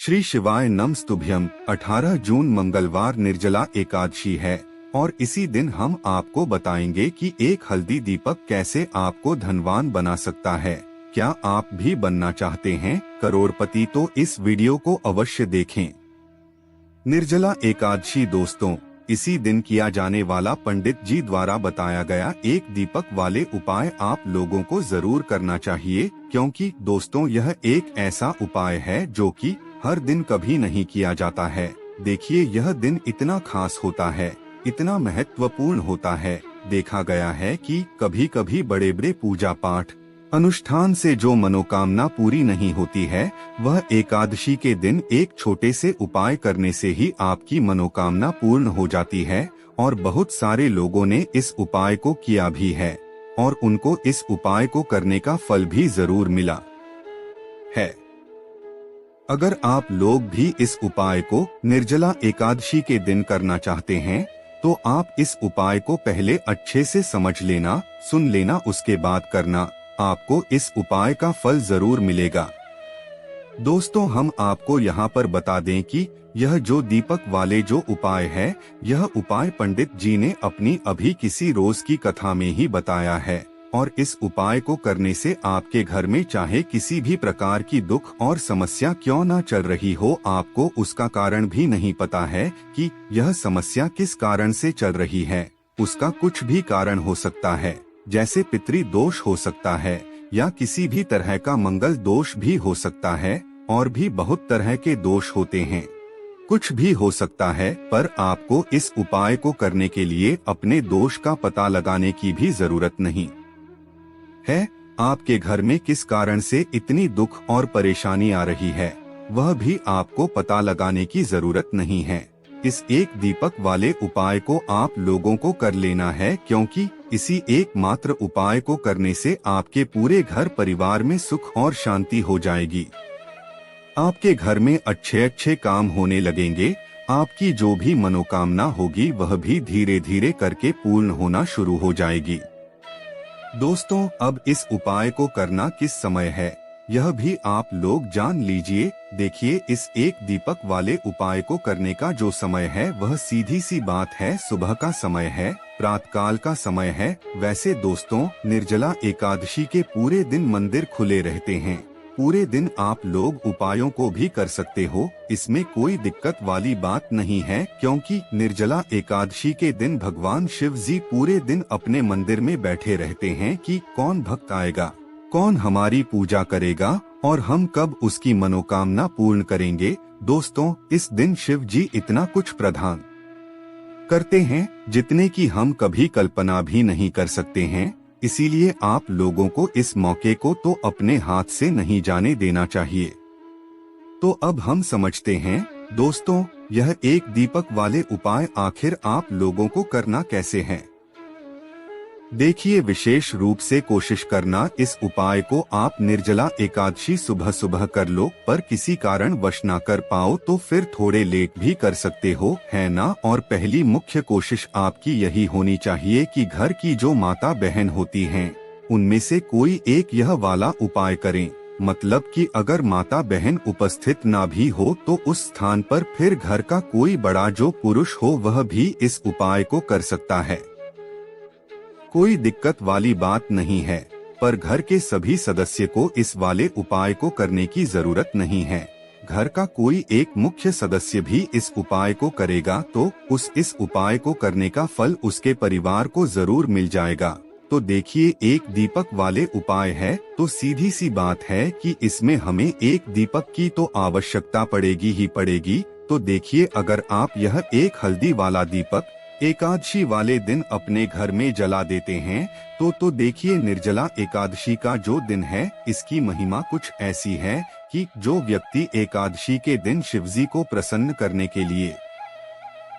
श्री शिवाय नमस्तुभ्यम। 18 जून मंगलवार निर्जला एकादशी है और इसी दिन हम आपको बताएंगे कि एक हल्दी दीपक कैसे आपको धनवान बना सकता है। क्या आप भी बनना चाहते हैं करोड़पति? तो इस वीडियो को अवश्य देखें। निर्जला एकादशी दोस्तों, इसी दिन किया जाने वाला पंडित जी द्वारा बताया गया एक दीपक वाले उपाय आप लोगों को जरूर करना चाहिए, क्योंकि दोस्तों यह एक ऐसा उपाय है जो कि हर दिन कभी नहीं किया जाता है। देखिए, यह दिन इतना खास होता है, इतना महत्वपूर्ण होता है। देखा गया है कि कभी कभी बड़े बड़े पूजा पाठ अनुष्ठान से जो मनोकामना पूरी नहीं होती है, वह एकादशी के दिन एक छोटे से उपाय करने से ही आपकी मनोकामना पूर्ण हो जाती है। और बहुत सारे लोगों ने इस उपाय को किया भी है और उनको इस उपाय को करने का फल भी जरूर मिला है। अगर आप लोग भी इस उपाय को निर्जला एकादशी के दिन करना चाहते हैं, तो आप इस उपाय को पहले अच्छे से समझ लेना, सुन लेना, उसके बाद करना। आपको इस उपाय का फल जरूर मिलेगा। दोस्तों, हम आपको यहाँ पर बता दें कि यह जो दीपक वाले जो उपाय है, यह उपाय पंडित जी ने अपनी अभी किसी रोज की कथा में ही बताया है। और इस उपाय को करने से आपके घर में चाहे किसी भी प्रकार की दुख और समस्या क्यों ना चल रही हो, आपको उसका कारण भी नहीं पता है कि यह समस्या किस कारण से चल रही है। उसका कुछ भी कारण हो सकता है, जैसे पितृ दोष हो सकता है या किसी भी तरह का मंगल दोष भी हो सकता है, और भी बहुत तरह के दोष होते हैं। कुछ भी हो सकता है, पर आपको इस उपाय को करने के लिए अपने दोष का पता लगाने की भी जरूरत नहीं है। आपके घर में किस कारण से इतनी दुख और परेशानी आ रही है, वह भी आपको पता लगाने की जरूरत नहीं है। इस एक दीपक वाले उपाय को आप लोगों को कर लेना है, क्योंकि इसी एकमात्र उपाय को करने से आपके पूरे घर परिवार में सुख और शांति हो जाएगी। आपके घर में अच्छे अच्छे काम होने लगेंगे। आपकी जो भी मनोकामना होगी वह भी धीरे धीरे करके पूर्ण होना शुरू हो जाएगी। दोस्तों, अब इस उपाय को करना किस समय है, यह भी आप लोग जान लीजिए। देखिए, इस एक दीपक वाले उपाय को करने का जो समय है, वह सीधी सी बात है, सुबह का समय है, प्रातःकाल का समय है। वैसे दोस्तों, निर्जला एकादशी के पूरे दिन मंदिर खुले रहते हैं। पूरे दिन आप लोग उपायों को भी कर सकते हो, इसमें कोई दिक्कत वाली बात नहीं है, क्योंकि निर्जला एकादशी के दिन भगवान शिव जी पूरे दिन अपने मंदिर में बैठे रहते हैं कि कौन भक्त आएगा, कौन हमारी पूजा करेगा और हम कब उसकी मनोकामना पूर्ण करेंगे। दोस्तों, इस दिन शिव जी इतना कुछ प्रदान करते हैं जितने की हम कभी कल्पना भी नहीं कर सकते हैं। इसीलिए आप लोगों को इस मौके को तो अपने हाथ से नहीं जाने देना चाहिए। तो अब हम समझते हैं दोस्तों, यह एक दीपक वाले उपाय आखिर आप लोगों को करना कैसे है। देखिए, विशेष रूप से कोशिश करना इस उपाय को आप निर्जला एकादशी सुबह सुबह कर लो, पर किसी कारण वश ना कर पाओ तो फिर थोड़े लेट भी कर सकते हो, है ना। और पहली मुख्य कोशिश आपकी यही होनी चाहिए कि घर की जो माता बहन होती हैं, उनमें से कोई एक यह वाला उपाय करें। मतलब कि अगर माता बहन उपस्थित ना भी हो तो उस स्थान पर फिर घर का कोई बड़ा जो पुरुष हो वह भी इस उपाय को कर सकता है। कोई दिक्कत वाली बात नहीं है, पर घर के सभी सदस्य को इस वाले उपाय को करने की जरूरत नहीं है। घर का कोई एक मुख्य सदस्य भी इस उपाय को करेगा तो इस उपाय को करने का फल उसके परिवार को जरूर मिल जाएगा। तो देखिए, एक दीपक वाले उपाय है तो सीधी सी बात है कि इसमें हमें एक दीपक की तो आवश्यकता पड़ेगी ही पड़ेगी। तो देखिए, अगर आप यह एक हल्दी वाला दीपक एकादशी वाले दिन अपने घर में जला देते हैं, तो देखिए, निर्जला एकादशी का जो दिन है, इसकी महिमा कुछ ऐसी है कि जो व्यक्ति एकादशी के दिन शिवजी को प्रसन्न करने के लिए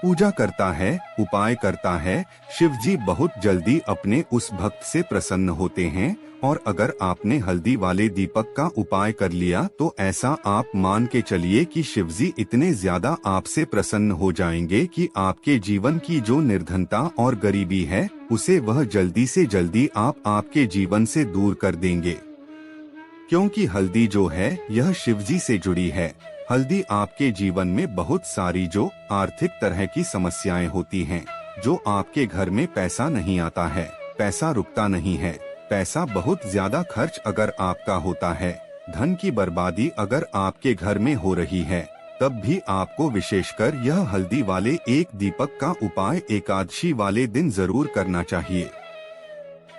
पूजा करता है, उपाय करता है, शिवजी बहुत जल्दी अपने उस भक्त से प्रसन्न होते हैं। और अगर आपने हल्दी वाले दीपक का उपाय कर लिया तो ऐसा आप मान के चलिए कि शिवजी इतने ज्यादा आपसे प्रसन्न हो जाएंगे कि आपके जीवन की जो निर्धनता और गरीबी है, उसे वह जल्दी से जल्दी आपके जीवन से दूर कर देंगे। क्योंकि हल्दी जो है यह शिवजी से जुड़ी है। हल्दी आपके जीवन में बहुत सारी जो आर्थिक तरह की समस्याएं होती हैं, जो आपके घर में पैसा नहीं आता है, पैसा रुकता नहीं है, पैसा बहुत ज्यादा खर्च अगर आपका होता है, धन की बर्बादी अगर आपके घर में हो रही है, तब भी आपको विशेषकर यह हल्दी वाले एक दीपक का उपाय एकादशी वाले दिन जरूर करना चाहिए।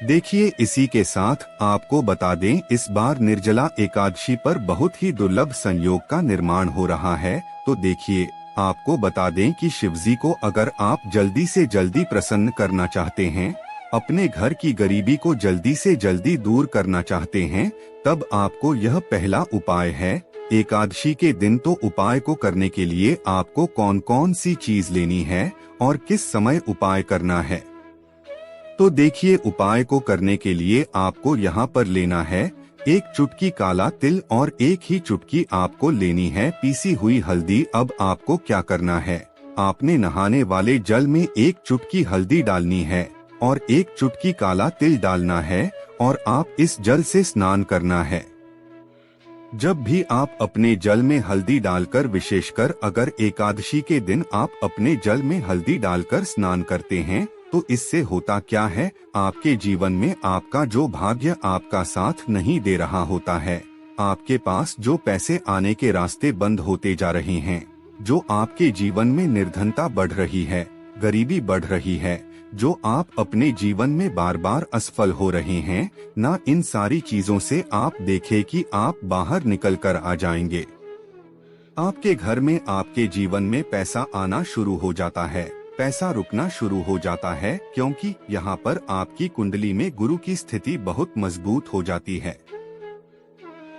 देखिए, इसी के साथ आपको बता दें, इस बार निर्जला एकादशी पर बहुत ही दुर्लभ संयोग का निर्माण हो रहा है। तो देखिए, आपको बता दें कि शिवजी को अगर आप जल्दी से जल्दी प्रसन्न करना चाहते हैं, अपने घर की गरीबी को जल्दी से जल्दी दूर करना चाहते हैं, तब आपको यह पहला उपाय है। एकादशी के दिन तो उपाय को करने के लिए आपको कौन कौन सी चीज लेनी है और किस समय उपाय करना है। तो देखिए, उपाय को करने के लिए आपको यहाँ पर लेना है एक चुटकी काला तिल और एक ही चुटकी आपको लेनी है पीसी हुई हल्दी। अब आपको क्या करना है, आपने नहाने वाले जल में एक चुटकी हल्दी डालनी है और एक चुटकी काला तिल डालना है और आप इस जल से स्नान करना है। जब भी आप अपने जल में हल्दी डालकर, विशेषकर अगर एकादशी के दिन आप अपने जल में हल्दी डालकर स्नान करते हैं, तो इससे होता क्या है, आपके जीवन में आपका जो भाग्य आपका साथ नहीं दे रहा होता है, आपके पास जो पैसे आने के रास्ते बंद होते जा रहे हैं, जो आपके जीवन में निर्धनता बढ़ रही है, गरीबी बढ़ रही है, जो आप अपने जीवन में बार बार असफल हो रहे हैं, ना इन सारी चीजों से आप देखें कि आप बाहर निकल कर आ जाएंगे। आपके घर में, आपके जीवन में पैसा आना शुरू हो जाता है, पैसा रुकना शुरू हो जाता है, क्योंकि यहाँ पर आपकी कुंडली में गुरु की स्थिति बहुत मजबूत हो जाती है,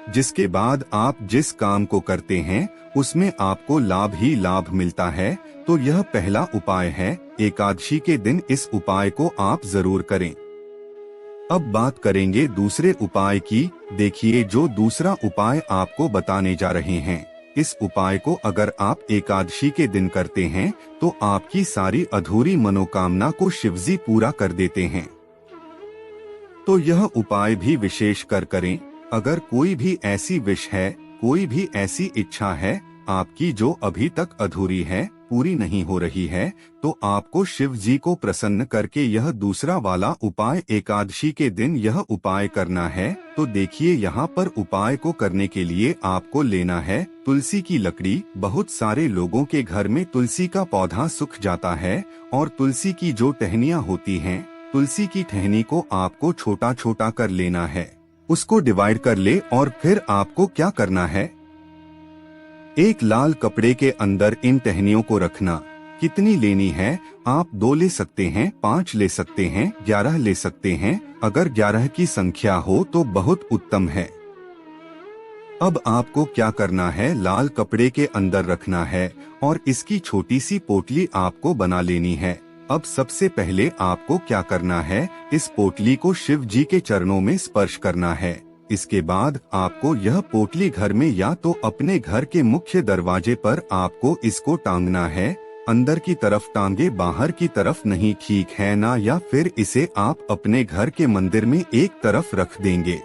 जिसके बाद आप जिस काम को करते हैं उसमें आपको लाभ ही लाभ मिलता है। तो यह पहला उपाय है, एकादशी के दिन इस उपाय को आप जरूर करें। अब बात करेंगे दूसरे उपाय की। देखिए, जो दूसरा उपाय आपको बताने जा रहे हैं, इस उपाय को अगर आप एकादशी के दिन करते हैं तो आपकी सारी अधूरी मनोकामना को शिवजी पूरा कर देते हैं। तो यह उपाय भी विशेष कर करें। अगर कोई भी ऐसी विश है, कोई भी ऐसी इच्छा है आपकी जो अभी तक अधूरी है, पूरी नहीं हो रही है, तो आपको शिव जी को प्रसन्न करके यह दूसरा वाला उपाय एकादशी के दिन यह उपाय करना है। तो देखिए, यहाँ पर उपाय को करने के लिए आपको लेना है तुलसी की लकड़ी। बहुत सारे लोगों के घर में तुलसी का पौधा सूख जाता है और तुलसी की जो टहनियाँ होती हैं, तुलसी की टहनी को आपको छोटा छोटा कर लेना है, उसको डिवाइड कर ले और फिर आपको क्या करना है, एक लाल कपड़े के अंदर इन टहनियों को रखना। कितनी लेनी है, आप 2 ले सकते हैं, 5 ले सकते हैं, 11 ले सकते हैं। अगर 11 की संख्या हो तो बहुत उत्तम है। अब आपको क्या करना है, लाल कपड़े के अंदर रखना है और इसकी छोटी सी पोटली आपको बना लेनी है। अब सबसे पहले आपको क्या करना है, इस पोटली को शिव जी के चरणों में स्पर्श करना है। इसके बाद आपको यह पोटली घर में या तो अपने घर के मुख्य दरवाजे पर आपको इसको टांगना है। अंदर की तरफ टांगे, बाहर की तरफ नहीं, ठीक है ना? या फिर इसे आप अपने घर के मंदिर में एक तरफ रख देंगे।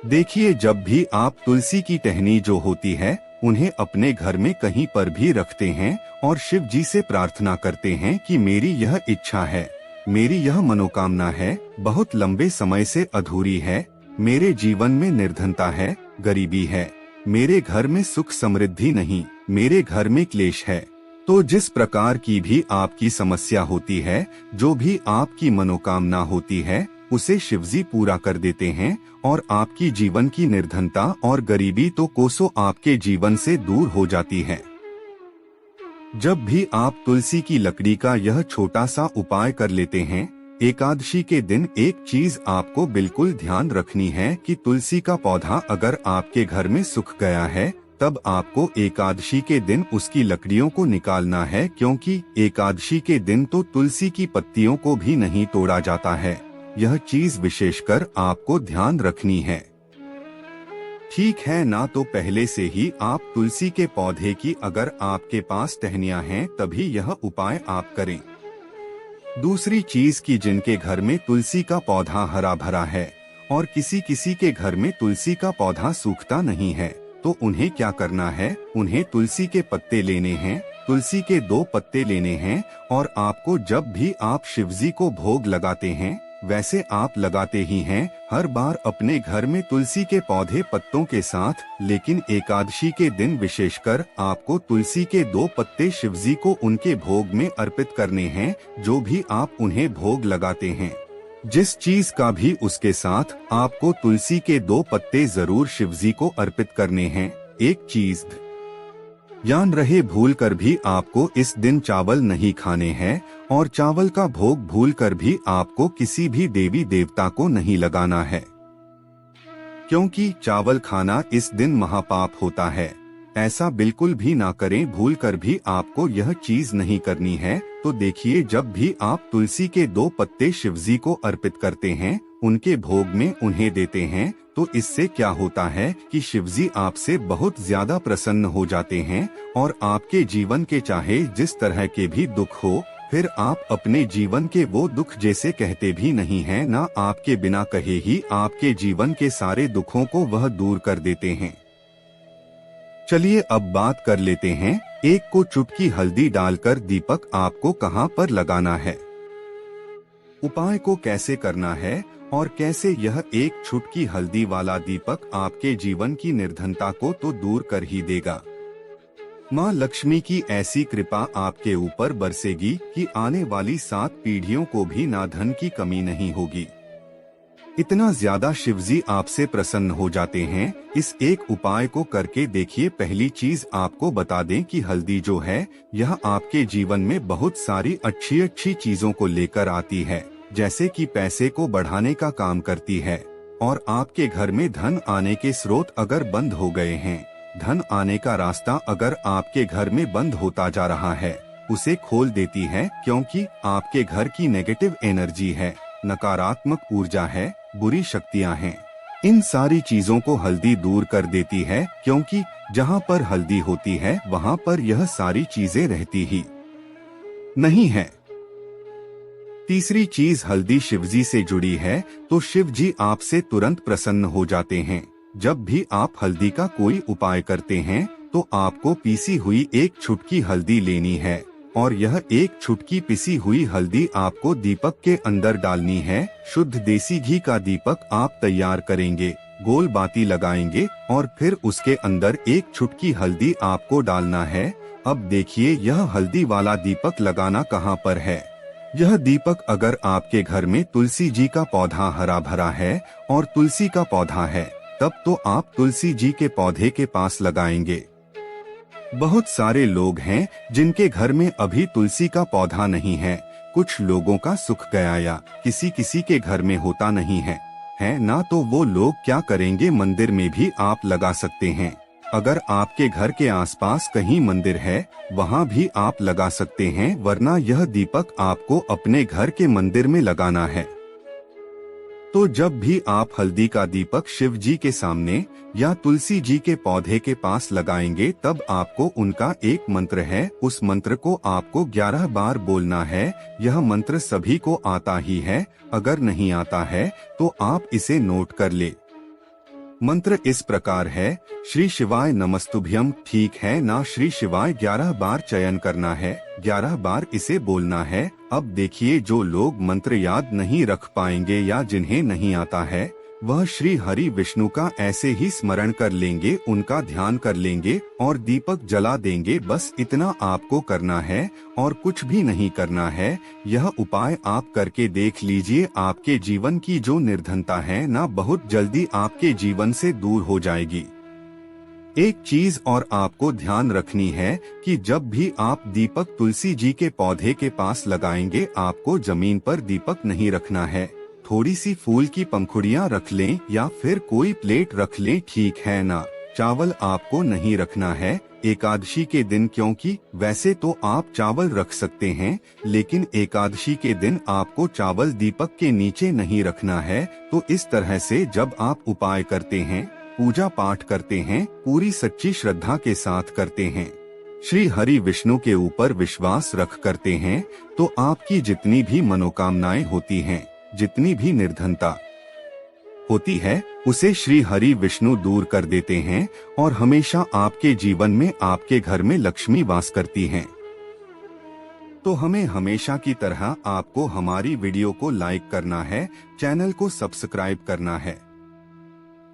देखिए, जब भी आप तुलसी की टहनी जो होती है उन्हें अपने घर में कहीं पर भी रखते हैं और शिव जी से प्रार्थना करते हैं कि मेरी यह इच्छा है, मेरी यह मनोकामना है, बहुत लंबे समय से अधूरी है, मेरे जीवन में निर्धनता है, गरीबी है, मेरे घर में सुख समृद्धि नहीं, मेरे घर में क्लेश है। तो जिस प्रकार की भी आपकी समस्या होती है, जो भी आपकी मनोकामना होती है, उसे शिवजी पूरा कर देते हैं और आपकी जीवन की निर्धनता और गरीबी तो कोसों आपके जीवन से दूर हो जाती है। जब भी आप तुलसी की लकड़ी का यह छोटा सा उपाय कर लेते हैं, एकादशी के दिन एक चीज आपको बिल्कुल ध्यान रखनी है कि तुलसी का पौधा अगर आपके घर में सूख गया है, तब आपको एकादशी के दिन उसकी लकड़ियों को निकालना है, क्योंकि एकादशी के दिन तो तुलसी की पत्तियों को भी नहीं तोड़ा जाता है। यह चीज विशेषकर आपको ध्यान रखनी है, ठीक है ना? तो पहले से ही आप तुलसी के पौधे की अगर आपके पास टहनियां हैं तभी यह उपाय आप करें। दूसरी चीज की जिनके घर में तुलसी का पौधा हरा भरा है और किसी किसी के घर में तुलसी का पौधा सूखता नहीं है, तो उन्हें क्या करना है, उन्हें तुलसी के पत्ते लेने हैं, तुलसी के 2 पत्ते लेने हैं और आपको जब भी आप शिवजी को भोग लगाते हैं, वैसे आप लगाते ही हैं हर बार अपने घर में तुलसी के पौधे पत्तों के साथ, लेकिन एकादशी के दिन विशेषकर आपको तुलसी के 2 पत्ते शिवजी को उनके भोग में अर्पित करने हैं, जो भी आप उन्हें भोग लगाते हैं। जिस चीज का भी उसके साथ आपको तुलसी के 2 पत्ते जरूर शिवजी को अर्पित करने हैं। एक चीज ध्यान रहे, भूल कर भी आपको इस दिन चावल नहीं खाने हैं और चावल का भोग भूल कर भी आपको किसी भी देवी देवता को नहीं लगाना है, क्योंकि चावल खाना इस दिन महापाप होता है। ऐसा बिल्कुल भी ना करें, भूल कर भी आपको यह चीज नहीं करनी है। तो देखिए, जब भी आप तुलसी के 2 पत्ते शिवजी को अर्पित करते हैं, उनके भोग में उन्हें देते हैं, तो इससे क्या होता है कि शिवजी आपसे बहुत ज्यादा प्रसन्न हो जाते हैं और आपके जीवन के चाहे जिस तरह के भी दुख हो, फिर आप अपने जीवन के वो दुख जैसे कहते भी नहीं हैं, ना आपके बिना कहे ही आपके जीवन के सारे दुखों को वह दूर कर देते हैं। चलिए अब बात कर लेते हैं, एक को चुटकी हल्दी डालकर दीपक आपको कहां पर लगाना है, उपाय को कैसे करना है और कैसे यह एक चुटकी हल्दी वाला दीपक आपके जीवन की निर्धनता को तो दूर कर ही देगा। माँ लक्ष्मी की ऐसी कृपा आपके ऊपर बरसेगी कि आने वाली 7 पीढ़ियों को भी ना धन की कमी नहीं होगी। इतना ज्यादा शिवजी आपसे प्रसन्न हो जाते हैं। इस एक उपाय को करके देखिए। पहली चीज आपको बता दें कि हल्दी जो है यह आपके जीवन में बहुत सारी अच्छी अच्छी चीजों को लेकर आती है, जैसे कि पैसे को बढ़ाने का काम करती है और आपके घर में धन आने के स्रोत अगर बंद हो गए हैं, धन आने का रास्ता अगर आपके घर में बंद होता जा रहा है, उसे खोल देती है, क्योंकि आपके घर की नेगेटिव एनर्जी है, नकारात्मक ऊर्जा है, बुरी शक्तियां हैं। इन सारी चीजों को हल्दी दूर कर देती है, क्योंकि जहां पर हल्दी होती है वहां पर यह सारी चीजें रहती ही नहीं है। तीसरी चीज, हल्दी शिवजी से जुड़ी है तो शिवजी आपसे तुरंत प्रसन्न हो जाते हैं। जब भी आप हल्दी का कोई उपाय करते हैं तो आपको पीसी हुई एक चुटकी हल्दी लेनी है और यह एक चुटकी पिसी हुई हल्दी आपको दीपक के अंदर डालनी है। शुद्ध देसी घी का दीपक आप तैयार करेंगे, गोल बाती लगाएंगे और फिर उसके अंदर एक चुटकी हल्दी आपको डालना है। अब देखिए, यह हल्दी वाला दीपक लगाना कहाँ पर है। यह दीपक अगर आपके घर में तुलसी जी का पौधा हरा भरा है और तुलसी का पौधा है, तब तो आप तुलसी जी के पौधे के पास लगाएंगे। बहुत सारे लोग हैं जिनके घर में अभी तुलसी का पौधा नहीं है। कुछ लोगों का सुख गया या किसी किसी के घर में होता नहीं है ना, तो वो लोग क्या करेंगे, मंदिर में भी आप लगा सकते हैं। अगर आपके घर के आसपास कहीं मंदिर है, वहाँ भी आप लगा सकते हैं, वरना यह दीपक आपको अपने घर के मंदिर में लगाना है। तो जब भी आप हल्दी का दीपक शिव जी के सामने या तुलसी जी के पौधे के पास लगाएंगे, तब आपको उनका एक मंत्र है, उस मंत्र को आपको 11 बार बोलना है। यह मंत्र सभी को आता ही है, अगर नहीं आता है तो आप इसे नोट कर ले। मंत्र इस प्रकार है, श्री शिवाय नमस्तुभ्यम। ठीक है ना, श्री शिवाय 11 बार चयन करना है, 11 बार इसे बोलना है। अब देखिए, जो लोग मंत्र याद नहीं रख पाएंगे या जिन्हें नहीं आता है, वह श्री हरि विष्णु का ऐसे ही स्मरण कर लेंगे, उनका ध्यान कर लेंगे और दीपक जला देंगे। बस इतना आपको करना है और कुछ भी नहीं करना है। यह उपाय आप करके देख लीजिए, आपके जीवन की जो निर्धनता है ना, बहुत जल्दी आपके जीवन से दूर हो जाएगी। एक चीज और आपको ध्यान रखनी है कि जब भी आप दीपक तुलसी जी के पौधे के पास लगाएंगे, आपको जमीन पर दीपक नहीं रखना है। थोड़ी सी फूल की पंखुड़ियां रख लें या फिर कोई प्लेट रख लें, ठीक है ना। चावल आपको नहीं रखना है एकादशी के दिन, क्योंकि वैसे तो आप चावल रख सकते हैं, लेकिन एकादशी के दिन आपको चावल दीपक के नीचे नहीं रखना है। तो इस तरह से जब आप उपाय करते हैं, पूजा पाठ करते हैं, पूरी सच्ची श्रद्धा के साथ करते हैं, श्री हरि विष्णु के ऊपर विश्वास रख करते हैं, तो आपकी जितनी भी मनोकामनाएं होती हैं, जितनी भी निर्धनता होती है उसे श्री हरि विष्णु दूर कर देते हैं और हमेशा आपके जीवन में आपके घर में लक्ष्मी वास करती हैं। तो हमें हमेशा की तरह आपको हमारी वीडियो को लाइक करना है, चैनल को सब्सक्राइब करना है।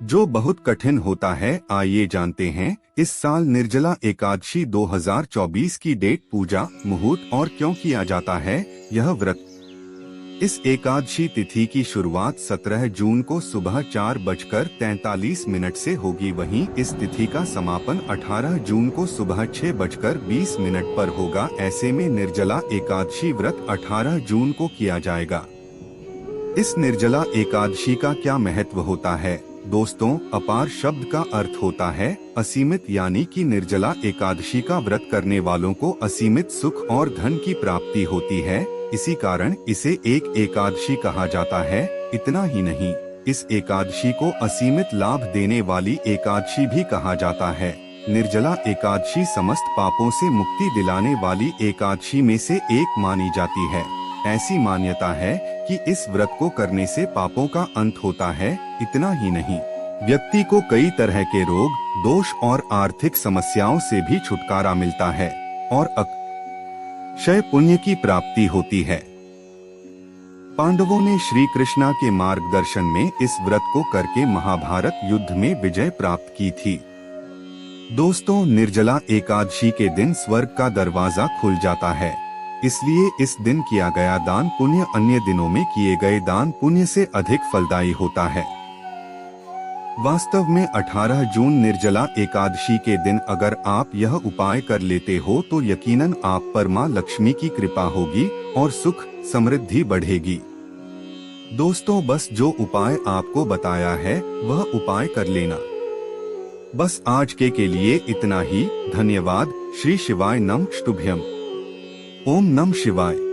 जो बहुत कठिन होता है, आइए जानते हैं इस साल निर्जला एकादशी 2024 की डेट, पूजा, मुहूर्त और क्यों किया जाता है यह व्रत। इस एकादशी तिथि की शुरुआत 17 जून को सुबह 4:43 से होगी। वहीं इस तिथि का समापन 18 जून को सुबह 6:20 पर होगा। ऐसे में निर्जला एकादशी व्रत 18 जून को किया जाएगा। इस निर्जला एकादशी का क्या महत्व होता है दोस्तों? अपार शब्द का अर्थ होता है असीमित, यानी कि निर्जला एकादशी का व्रत करने वालों को असीमित सुख और धन की प्राप्ति होती है। इसी कारण इसे एक एकादशी कहा जाता है। इतना ही नहीं, इस एकादशी को असीमित लाभ देने वाली एकादशी भी कहा जाता है। निर्जला एकादशी समस्त पापों से मुक्ति दिलाने वाली एकादशी में से एक मानी जाती है। ऐसी मान्यता है कि इस व्रत को करने से पापों का अंत होता है। इतना ही नहीं, व्यक्ति को कई तरह के रोग, दोष और आर्थिक समस्याओं से भी छुटकारा मिलता है और अक्षय पुण्य की प्राप्ति होती है। पांडवों ने श्री कृष्णा के मार्गदर्शन में इस व्रत को करके महाभारत युद्ध में विजय प्राप्त की थी। दोस्तों, निर्जला एकादशी के दिन स्वर्ग का दरवाजा खुल जाता है, इसलिए इस दिन किया गया दान पुण्य अन्य दिनों में किए गए दान पुण्य से अधिक फलदायी होता है। वास्तव में 18 जून निर्जला एकादशी के दिन अगर आप यह उपाय कर लेते हो तो यकीनन आप पर मां लक्ष्मी की कृपा होगी और सुख समृद्धि बढ़ेगी। दोस्तों, बस जो उपाय आपको बताया है वह उपाय कर लेना। बस आज के लिए इतना ही। धन्यवाद। श्री शिवाय नमः। शुभम। ओम नमः शिवाय।